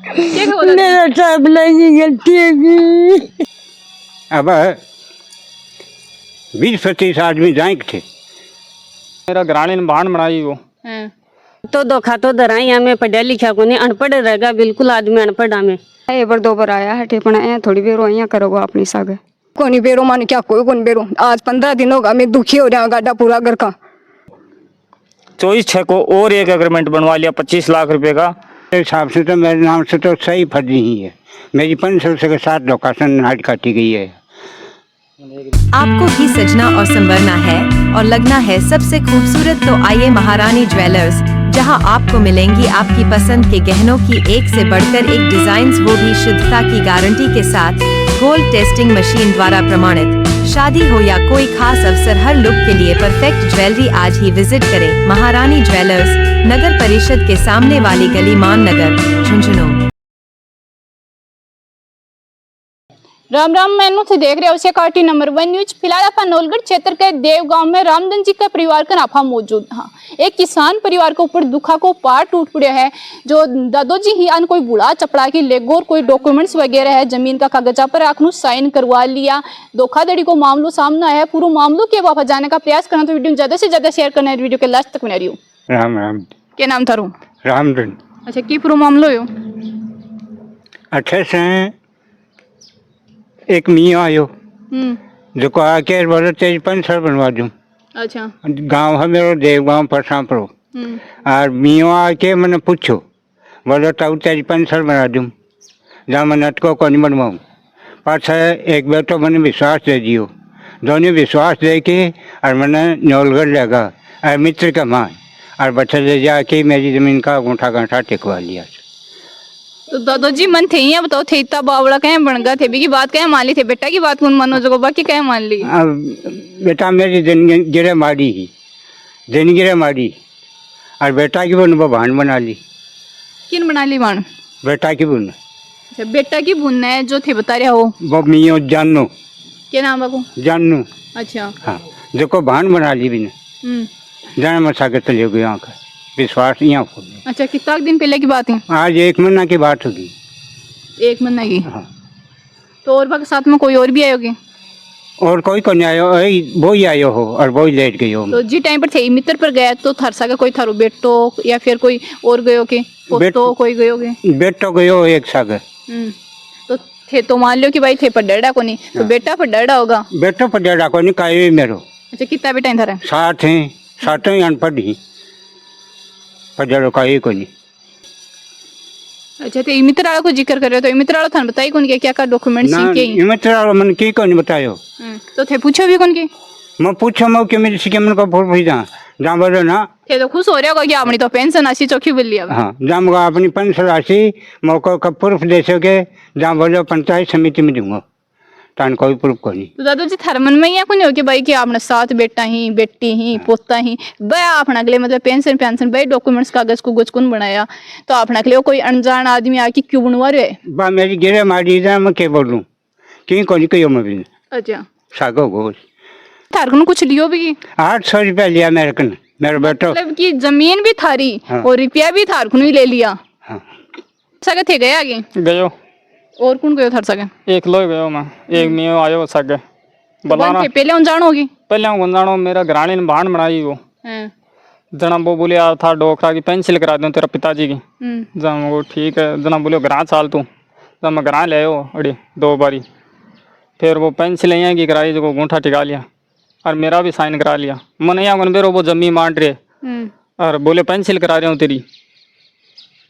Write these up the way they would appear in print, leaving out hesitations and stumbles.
मेरा सामने की गलती है। अब 20-25 आदमी जाए थे। मेरा ग्रामीण बाण बनाई वो तो धोखा तो धराई हमें पढ़ा लिखा को नहीं अनपढ़ रहेगा बिल्कुल आदमी अनपढ़ हमें ए बार 2 बार आया है ठेपना ए थोड़ी बेरो आइया करोगे अपनी सागे कोनी बेरो माने क्या कोई कोनी बेरो आज 15 दिन होगा मैं दुखी हो रहा गाड़ा पूरा घर का 24/6 को और एक एग्रीमेंट बनवा लिया 25 लाख रुपए का। हिसाब से तो मेरे नाम से तो सही फर्जी ही है। मेरी 500 के साथ लोकेशन हाट काटी गई है। आपको भी सजना और संवरना है और लगना है सबसे खूबसूरत तो आइए महारानी ज्वेलर्स, जहां आपको मिलेंगी आपकी पसंद के गहनों की एक से बढ़कर एक डिजाइन्स, वो भी शुद्धता की गारंटी के साथ, गोल्ड टेस्टिंग मशीन द्वारा प्रमाणित। शादी हो या कोई खास अवसर, हर लुक के लिए परफेक्ट ज्वेलरी आज ही विजिट करें महारानी ज्वेलर्स, नगर परिषद के सामने वाली गली, मान नगर, झुंझुनू। राम राम, मैनू से देख रहे हो CRT नंबर 1 न्यूज। फिलहाल आप नौलगढ़ क्षेत्र के देव गांव में रामधन जी का परिवार का नाफा मौजूद। हाँ, एक किसान परिवार के ऊपर दुखा को पार टूट पड़े है। जो दादो जी ही अन कोई बुढ़ा चपड़ा की लेगो और कोई डॉक्यूमेंट्स वगैरह है, जमीन का कागजा पर आखनू साइन करवा लिया। धोखाधड़ी को मामलो सामने आया है। पूरा मामलों के वापस जाने का प्रयास करना, तो वीडियो ज्यादा से ज्यादा शेयर करना है। वीडियो के लास्ट तक बना रही हो। राम राम। क्या नाम था? रामधन। अच्छा, की पूरा मामलो हो? अच्छे से एक मियाँ आयो जो आके बोलो तेज 5 साल बनवा दूँ। अच्छा, गांव है मेरा देव गांव परसापरो। और मियाँ आके मैंने पूछो बोलो तो तेज 5 साल बना दूँ, जहाँ मैं नटको को नहीं बनवाऊँ। पाछा एक बेटो मैंने विश्वास दे दियो, दोनों विश्वास दे के और मैंने नौलगढ़ लगा और मित्र का माँ और बच्चा ले जाके मेरी ज़मीन का अंगूठा गांठा टिकवा लिया। तो दादाजी मन थे ही बताओ, थे इतना बावड़ा कहे बन गया थे, की बात कहे मान ली थे, बेटा की बात कौन मानो जो बाकी कहे मान ली। अब बेटा मेरी दिन गिरे मारी ही, दिन गिरे मारी और बेटा की बुन भान बना ली। किन बना ली भान? बेटा की बुन। अच्छा, बेटा की बुन है जो थे बता रहे हो वो मियो जानू। क्या नाम बाबू? जानू। अच्छा, हाँ, जो को भान बना ली बिना जाना मसा के चले गए यहाँ का विश्वास यहाँ को। अच्छा, कितना दिन पहले की बात है? आज 1 महीना की बात होगी। 1 महीना की? हाँ। तो और बाकी साथ में कोई और भी आए होगे? और कोई को नहीं आयो, वो ही आयो हो और वो ही लेट गई हो। तो जी टाइम पर थे मित्र पर गया तो थरसा का कोई थारो बेटो या फिर कोई और गयो के पोतो कोई गयो के? बेटो गयो एक सागर। तो थे तो मान लो कि भाई थे पर डरडा को नहीं, तो बेटा पर डरडा होगा। बेटो पर डरडा को नहीं, काये मेरो। अच्छा, कितना बेटा है थारा? 7 हैं, 7 ही अनपढ़ ही पर डरो काये को नहीं। अच्छा, तो मित्र वाला को जिक्र कर रहे हो, तो मित्र वाला थाने बताई कौन क्या क्या डॉक्यूमेंट्स ना मित्र वाला मन की को नहीं बतायो। तो थे पूछो भी कौन के? मैं पूछो मैं कि मेरी सिके मन को भूल भई जा बोलो ना थे तो खुश हो रहे होगा कि आपनी तो पेंशन आसी चौकी बोल लिया। हाँ, जाऊंगा अपनी पेंशन राशि मौका का प्रूफ दे सके, जहाँ बोलो पंचायत समिति में दूंगा, तान कोई प्रूफ को नहीं। तो दादू जी थारे मन में ये नहीं हो कि भाई कि आपने 7 बेटा ही बेटी ही पोता ही भाई आपने अगले मतलब पेंशन भाई डॉक्यूमेंट्स कागज कुगज कौन बनाया, तो आपने अगले कोई अनजान आदमी आके क्यों बनवा रहे? बा मेरी गिरे मारी जा मैं क्या बोलूं कि कोई कहियो मैं भी। अच्छा, सागो गोश थार को कुछ लियो भी? 800 रुपया लिया मेरे को, मेरे बेटो। मतलब कि जमीन भी थारी और रुपया भी थार को ही ले लिया। हाँ। सगे थे गए आगे गयो और कौन गयो थार सगे? एक लोग गयो मैं, एक मियो आयो सगे बलाना पहले उन जानो होगी? पहले उन जानो, मेरा ग्रामीण बाण बनाई वो जना वो बोले यार था डोकरा की पेंसिल करा दूं तेरा पिताजी की। जब वो ठीक है, जना बोले ग्रां चाल तू, जब मैं ग्रां ले आयो अड़ी 2 बारी, फिर वो पेंसिल यहाँ की कराई जो अंगूठा टिका लिया और मेरा भी साइन करा लिया। मन यहाँ बेरो वो जमी मांड रहे और बोले पेंसिल करा रहे हूँ तेरी,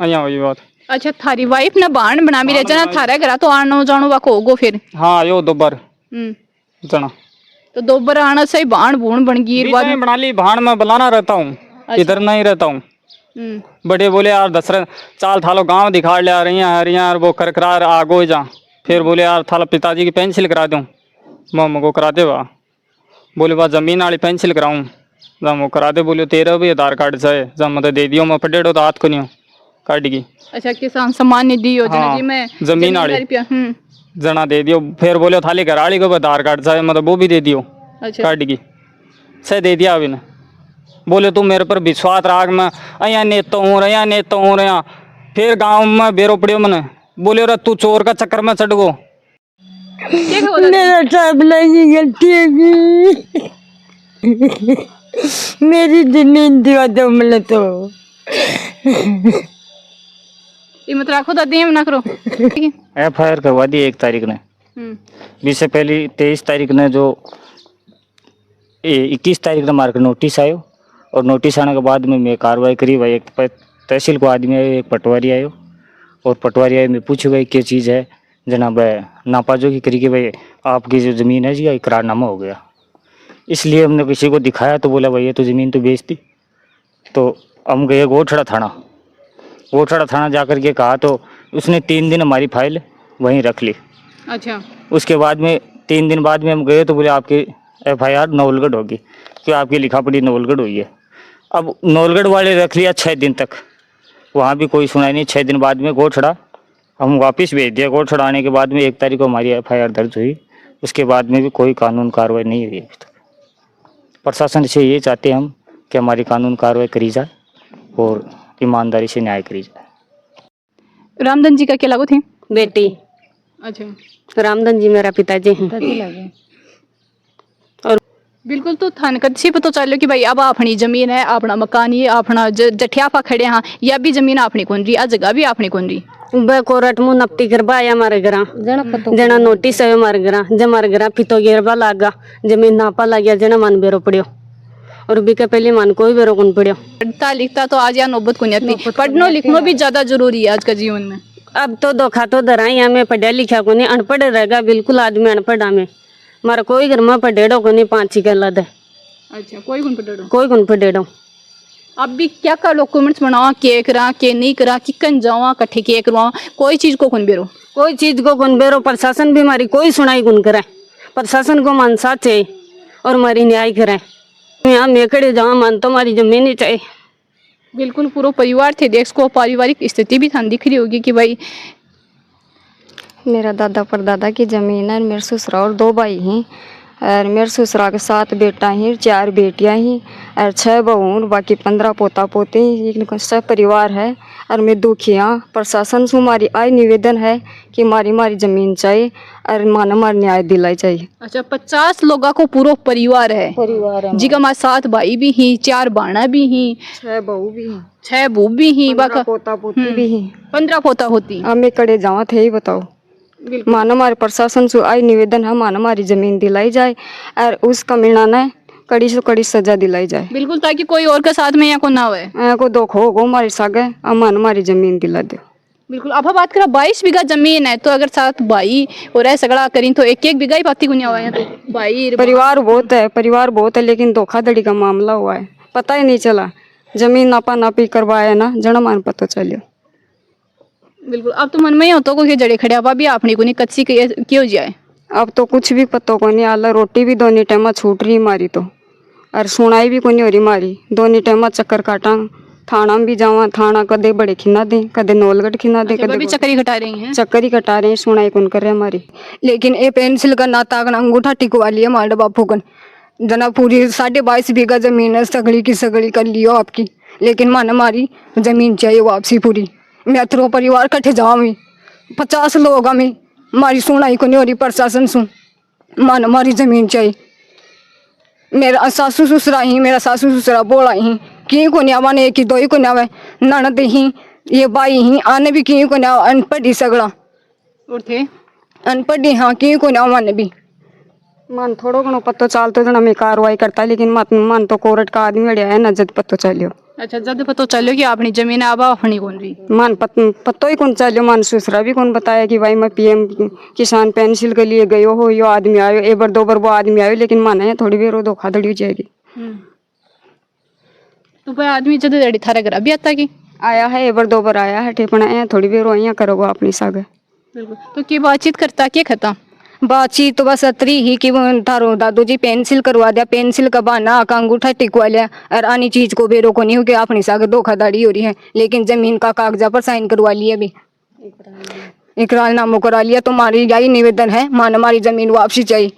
यहाँ वही बात। अच्छा, थारी वाइफ ना बाण बना भी रहे ना थारा घरा, तो आनो जानो वाको होगो फिर? हाँ, आयो 2 बार जना, तो 2 बार आना सही बाण बूण बन गई बाद में बना ली। भाण में बुलाना रहता हूँ, इधर नहीं रहता हूँ। बड़े बोले यार दशरथ चाल थालो गांव दिखा ले आ रही हैं वो करकरार आगो जा, फिर बोले यार थाला पिताजी की पेंसिल करा दूँ, मैं को करा दे वाह। बोले वाह जमीन वाली पेंसिल कराऊँ, जब वो करा दे। बोले तेरा भी आधार कार्ड से जब मतलब दे दियो, मैं पटेड़ो तो हाथ को नहीं काट की। अच्छा, किसान सम्मान निधि योजना जी में जमीन वाली जना दे दियो। फिर बोले थाली घराड़ी को आधार कार्ड से मतलब वो भी दे दियो। अच्छा, काट की से दे दिया अभी ने। बोले तू मेरे पर विश्वास राग में अया नेता हूँ रहा फिर गांव में बेरो पड़ियो मैंने बोले रे तू चोर का चक्कर में चढ़ गो। मेरा टाबला की गलती है, मेरी जमीन दिवा दो मिले तो। हिम्मत रखो दादी हम ना करो। FIR करवा दी 1 तारीख ने। बीस से पहले 23 तारीख ने जो 21 तारीख ने हमारे को नोटिस आयो और नोटिस आने के बाद में मैं कार्रवाई करी। भाई एक तहसील को आदमी आयो, एक पटवारी आयो और पटवारी आयो मैं पूछू भाई क्या चीज़ है जनाब नापाजो की करी के भाई आपकी जो ज़मीन है जी इकरारनामा हो गया। इसलिए हमने किसी को दिखाया तो बोला भाई ये तो ज़मीन तो बेचती। तो हम गए गोठड़ा थाना जाकर के कहा तो उसने 3 दिन हमारी फाइल वहीं रख ली। अच्छा। उसके बाद में 3 दिन बाद में हम गए तो बोले आपकी FIR नवलगढ़ होगी कि आपकी लिखा पड़ी नवलगढ़ हुई है। अब नवलगढ़ वाले रख लिया 6 दिन तक, वहाँ भी कोई सुनाई नहीं। 6 दिन बाद में गोठड़ा हम वापस भेज दिया। गोठड़ा आने के बाद में 1 तारीख को हमारी FIR दर्ज हुई। उसके बाद में भी कोई कानून कार्रवाई नहीं हुई अभी तक। प्रशासन से ये चाहते हैं हम कि हमारी कानून कार्रवाई करी जाए और ईमानदारी से न्याय करी जाए। रामधन जी का क्या लागू थे? बेटी अच्छा। रामधन जी मेरा पिताजी हैं। बिल्कुल। तो थाने का से पता चलो कि भाई अब अपनी जमीन है, अपना मकान ही अपना जठिया पा खड़े हाँ या भी जमीन अपनी कौन रही, आ जगह भी अपनी कौन रही। बे कोरट मुंह नपटी करवा आया हमारे घर जना नोटिस है हमारे घर जब हमारे घर पितो गिरवा लागा जमीन नापा लग गया जना मन बेरो पड़ियो और बीके पहले मन कोई बेरो कौन पड़ियो। पढ़ता लिखता तो आज या नौबत को नहीं आती, पढ़ना लिखना भी ज्यादा जरूरी है आज का जीवन में। अब तो धोखा तो दराई हमें पढ़ा लिखा को नहीं, अनपढ़ रहेगा बिल्कुल आदमी अनपढ़ हमें मारा कोई घर में पढ़ेड़ो को नहीं 5 ही गला दे। अच्छा। कोई कौन पढ़ेड़ो? कोई कौन पढ़ेड़ो। अब भी क्या का डॉक्यूमेंट्स बनावा के करा के नहीं करा किकन जावा कट्ठे के करवा कोई चीज को कौन बेरो, कोई चीज को कौन बेरो। प्रशासन भी हमारी कोई सुनाई कौन करे। प्रशासन को मन साथ चाहिए और हमारी न्याय करे। यहाँ मेकड़े जावा मन तो हमारी जमीन ही चाहिए। बिल्कुल। पूरा परिवार थे देख को पारिवारिक स्थिति भी थान दिख रही होगी कि भाई मेरा दादा परदादा की ज़मीन है। मेरे ससुरा और 2 भाई हैं और मेरे ससुरा के 7 बेटा हैं, 4 बेटियां हैं और 6 बहू और बाकी 15 पोता पोते हैं। सब परिवार है और मैं दुखिया। प्रशासन से हमारी आई निवेदन है कि हमारी ज़मीन चाहिए और हमारा न्याय दिलाई चाहिए। अच्छा। 50 लोगों को पूरा परिवार है जी का हमारे 7 भाई भी हैं, 4 बाणा भी हैं, 6 बहू भी हैं, 6 बहू भी हैं, 15 पोता पोती भी हैं, 15 पोता होती। अब मैं कड़े जावा थे ही बताओ। मानो हमारे प्रशासन से आई निवेदन है मानो हमारी जमीन दिलाई जाए और उस कमीना ने कड़ी से कड़ी सजा दिलाई जाए। बिल्कुल। ताकि कोई और के साथ में यहाँ को ना हो को दुख हो हमारे सागे अमान हमारी जमीन दिला दो। बिल्कुल। अब हम बात करें 22 बीघा जमीन है तो अगर 7 भाई और ऐसा सगड़ा करें तो 1-1 बीघा ही पाती गुनिया हुआ है। तो भाई परिवार बहुत है लेकिन धोखाधड़ी का मामला हुआ है, पता ही नहीं चला। जमीन नापा नापी करवाया ना जना मान पता चलियो। बिल्कुल। अब तो मन में ही होता को जड़े खड़े अब भी अपनी को नहीं कच्ची क्यों जाए। अब तो कुछ भी पता को नहीं आला। रोटी भी दोनों टाइम छूट रही मारी तो और सुनाई भी कोई नहीं हो रही मारी। दोनों टाइम चक्कर काटा थाना में भी जावा, थाना कदे बड़े खिना दे कदे नौलगढ़ खिना दे कदे चक्करी कटा रही हैं। चक्कर ही कटा रहे हैं, सुनाई कौन कर रहे हमारी। लेकिन ये पेंसिल का नाता अंगूठा टिकवा लिया हमारे बापू कन जना पूरी 22.5 बीघा जमीन है सगड़ी की सगड़ी कर लियो आपकी। लेकिन मन हमारी जमीन चाहिए वापसी पूरी। मैं अथरो परिवार कट्ठे जाऊँ 50 लोग हमें हमारी सुनाई को नहीं हो रही प्रशासन सुन मन हमारी जमीन चाहिए। मेरा सासू ससुरा ही मेरा सासू ससुरा बोला ही की को नहीं आवा ने एक ही 2 ही को नहीं आवे ननद ही ये बाई ही आने भी की को नहीं आवा अनपढ़ ही सगड़ा और थे अनपढ़ ही हाँ की को नहीं आवा ने भी मन थोड़ो घणो पत्तो चालतो जना मैं कार्रवाई करता लेकिन मन तो कोर्ट का आदमी अड़िया है ना जद पत्तो चलियो। अच्छा। जब पता चलो कि अपनी जमीन अब अपनी कौन रही मन पत्तो ही कौन चलियो। मन ससुरा भी कौन बताया कि भाई मैं PM किसान पेंसिल के लिए गयो हो यो आदमी आयो 1 बार 2 बार वो आदमी आयो लेकिन मन है थोड़ी देर वो धोखाधड़ी हो जाएगी। तो भाई आदमी जब लड़ी थारे घर भी आता कि आया है 1 बार 2 बार आया है ठेपना है थोड़ी देर वहीं करोगे अपनी सागे। बिल्कुल। तो क्या बातचीत करता क्या खता बातचीत तो बस अतरी ही कि तारो दादू जी पेंसिल करवा दिया पेंसिल का बहाना आका अंगूठा टिकवा लिया और आनी चीज को बेरो को नहीं हो कि अपनी सागे धोखाधड़ी हो रही है। लेकिन जमीन का कागजा पर साइन करवा लिया भी इकरारनामा करा लिया। तो हमारी यही निवेदन है मान हमारी जमीन वापसी चाहिए।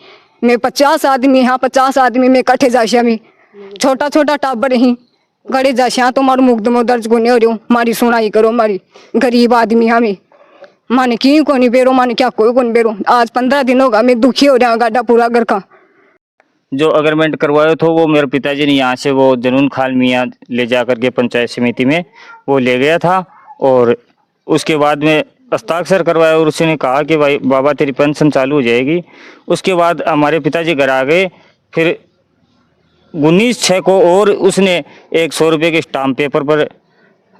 मैं 50 आदमी हाँ 50 आदमी में इकट्ठे जाशिया में छोटा छोटा टाबर ही गड़े जाशा तो मारो मुकदमो दर्ज को नहीं हो रही, मारी सुनाई करो, मारी गरीब आदमी हमें माने की को नहीं बेरो, माने क्या कोई को नहीं बेरो। आज 15 दिन होगा मैं दुखी हो रहा गाड़ा पूरा घर का। जो अग्रीमेंट करवाया था वो मेरे पिताजी ने यहाँ से वो जनून खाल मियाँ ले जा करके पंचायत समिति में वो ले गया था, और उसके बाद में हस्ताक्षर करवाया और उसने कहा कि भाई बाबा तेरी पेंशन चालू हो जाएगी। उसके बाद हमारे पिताजी घर आ गए, फिर 19/6 को और उसने 100 रुपये के स्टाम्प पेपर पर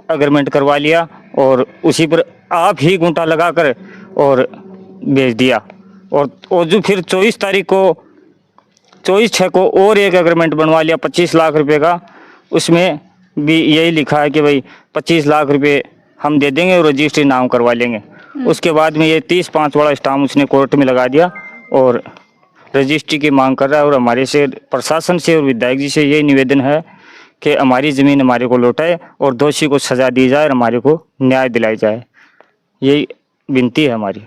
अग्रीमेंट करवा लिया और उसी पर आप ही गुंटा लगाकर और भेज दिया। और जो फिर 24/6 को और एक एग्रीमेंट बनवा लिया 25 लाख रुपए का। उसमें भी यही लिखा है कि भाई 25 लाख रुपए हम दे देंगे और रजिस्ट्री नाम करवा लेंगे। उसके बाद में ये 30/5 वाला स्टाम्प उसने कोर्ट में लगा दिया और रजिस्ट्री की मांग कर रहा है। और हमारे से प्रशासन से और विधायक जी से यही निवेदन है कि हमारी ज़मीन हमारे को लौटाए और दोषी को सज़ा दी जाए और हमारे को न्याय दिलाई जाए, यही विनती है हमारी।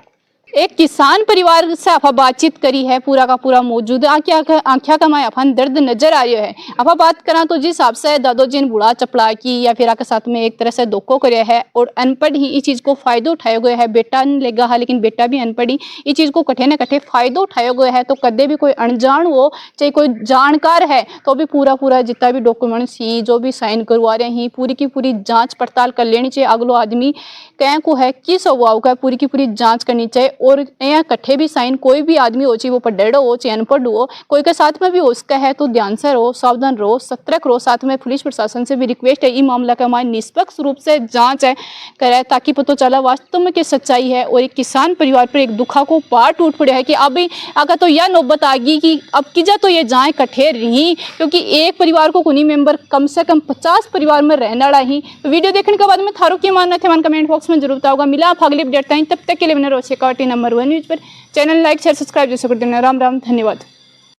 एक किसान परिवार से आप बातचीत करी है, पूरा का पूरा मौजूद आख्या का मैं अपन दर्द नजर आ रहा है। आप बात करा तो जिस हिसाब से दादो जी ने बुढ़ा चपला की या फिर आपके साथ में एक तरह से धोखो करे है और अनपढ़ ही इस चीज को फायदो उठाए गए है। बेटा नहीं लेगा है लेकिन बेटा भी अनपढ़ ही इस चीज को कठे न कठे फायदो उठाए गए है। तो कदे भी कोई अनजान हो चाहे कोई जानकार है तो भी पूरा जितना भी डॉक्यूमेंट्स ही जो भी साइन करवा रहे हैं पूरी की पूरी जांच पड़ताल कर लेनी चाहिए। अगलो आदमी कह को है किस स्वभाव का पूरी की पूरी जांच करनी चाहिए। और यहाँ कट्ठे भी साइन कोई भी आदमी हो चाहे वो पढ़ेड़ो हो चाहे अनपढ़ हो, कोई के साथ में भी हो सकता है तो ध्यान से रहो, सावधान रहो, सतर्क रहो। साथ में पुलिस प्रशासन से भी रिक्वेस्ट है, ये मामला का हमारी निष्पक्ष रूप से जांच करे ताकि पता चला वास्तव में क्या सच्चाई है। और एक किसान परिवार पर एक दुखा को पार टूट पड़े है कि अभी अगर तो यह नौबत आ गई कि अब किजा तो ये जाए कट्ठे रही, क्योंकि एक परिवार को कुनी मेंबर कम से कम 50 परिवार में रहने वाला ही। तो वीडियो देखने के बाद में थारो क्या मानना थे मन कमेंट बॉक्स में जरूर बताओगा। मिला आप अगले अपडेट टाइम, तब तक के लिए बने रहो शेकावटी नंबर 1 न्यूज पर। चैनल लाइक शेयर सब्सक्राइब जैसे कर देना। राम राम, धन्यवाद।